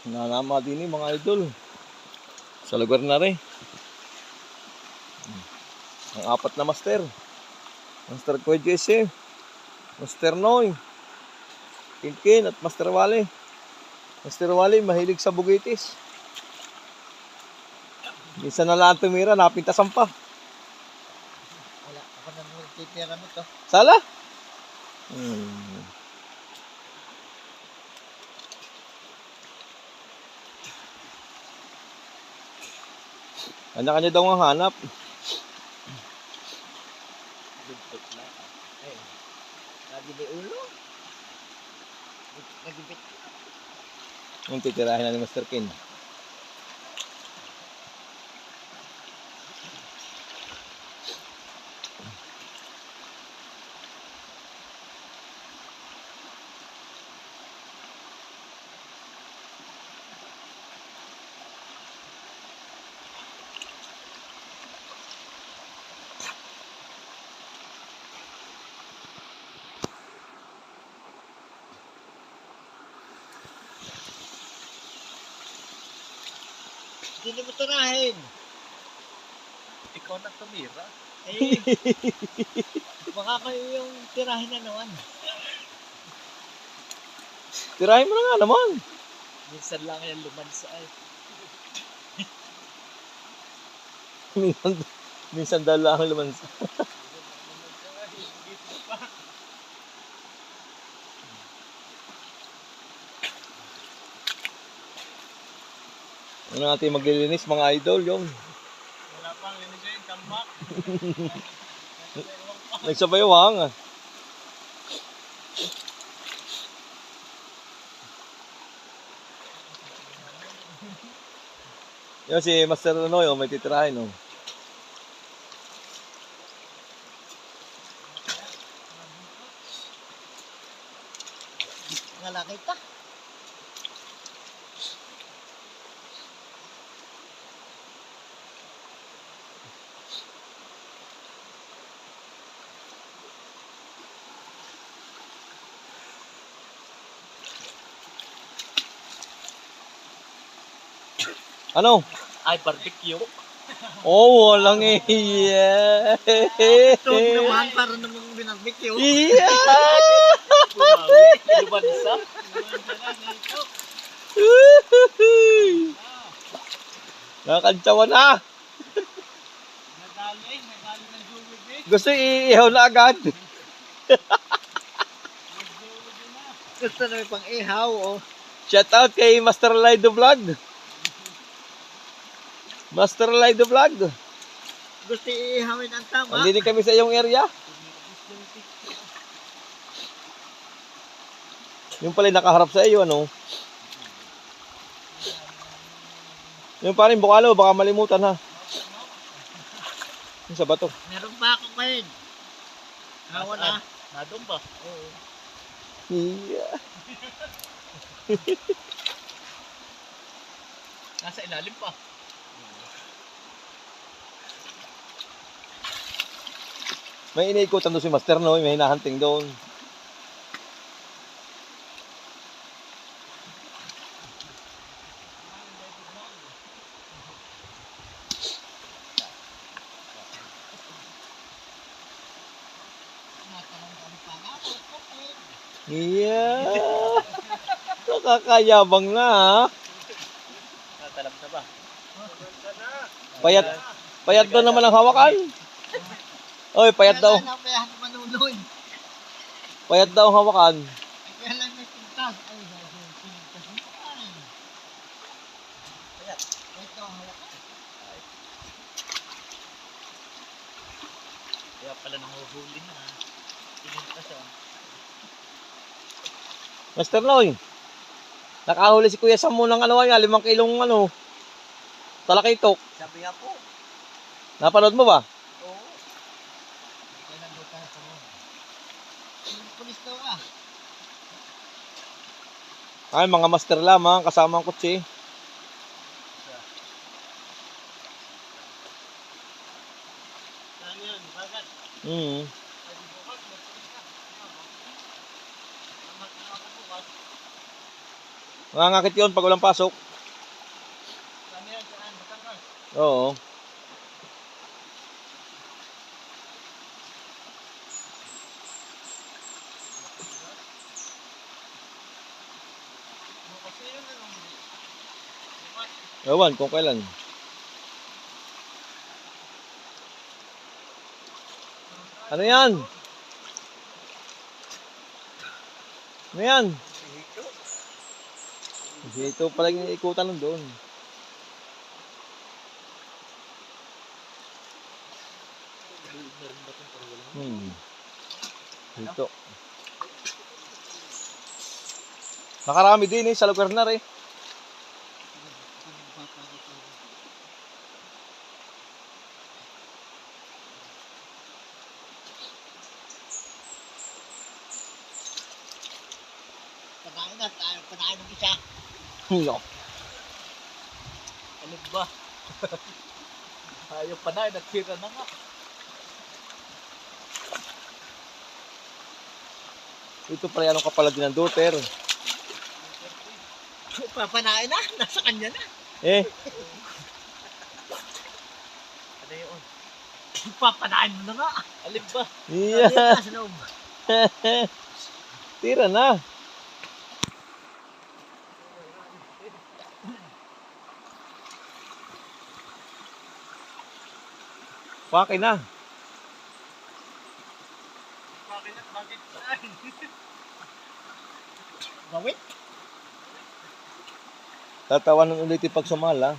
Nanama din mga idol. Sa lugar na rin. Ang apat na master. Master Kuya Jesse. Master Noy. Kinkin at Master Wally. Master Wally mahilig sa bugitis. Minsan na lang tumira, napintasan pa. Wala, ako na nagtitira mo to. Sala? Kanya-kanya daw ang hanap. Dugtog na. Ay, lagi may ulo. Nagibit. Yung titirahin na ni Master Kin. Hindi mo tirahin. Ikaw na tumira. Eh, baka kayo yung tirahin na naman. Tirahin mo na nga naman. Minsan lang yan lumansa eh. Minsan dala ang laman. Ano natin maglilinis mga idol yung Wala pang linisin, tambak. nagsabaywang. Yung si Master Noy, may titirahin oh. Ngalaki ka. Ano? Ay, barbecue. Oh, walang iya. Ito naman para namang binarbecue. Iya! Bumawi. Lubansa. Nakakantsawan na. Nadali ng Jollibee. Gusto iihaw na agad. Gusto na may pang ihaw oh. Shout out kay Master Lido Vlog. Master Lido Vlog. Gusto iihawin ang tama. Nandito kami sa iyong area. Yung pala nakaharap sa iyo, ano? Yung parin bukalo, baka malimutan ha. Yung sa bato. Meron pa ako kain. Hawa na. Nadong ba? Oo. Iya. Nasa ilalim pa. May iniikutan doon si Master, no? May hinahunting doon. Iya. Nakakayabang na ha. Natalam na ba? Payat daw naman ang hawakan. Oy, payat daw. Kaya manunoy. Payat daw ang hawakan. Kaya lang may pintas. Ay, pintas mo ay. Payat. Ito ang hawakan. Kaya pala nanguhuli na. Pinita siya. Master Noy. Nakahuli si Kuya Sam mo ng ano yan, 5 kilong ano. Talakitok. Sabi nga po. Napanood mo ba? Oo. Kaya lang doon tayo sa mga. Yung pulis daw ah. Ay, mga master lamang kasama ang kutsi. Saan yan? Bagat? Mm. Ay, di bukas. May pulis ka. Tama. Tama ka bukas. Mangangakit yun pag walang pasok. Kami yan, saan? Batangas. Oo. Kasi yun, ano, bukas. Ewan kung kailan. Ano yan? Ano yan? Ito pala yung ikutan nun doon. Ito. Nakarami din sa lugar na rin. Panain ng isa. No. Alin ba? Ayaw pa na, nagsira na nga. Ito pala yung kapalag ng doter. Papanain na. Nasa kanya na. Eh, Ano yun? Papanain mo na nga. Alin ba? iya. Nasa loob. Tira na. Pake na. Bakit saan? Gawit. Tatawanan ulit yung pagsumala.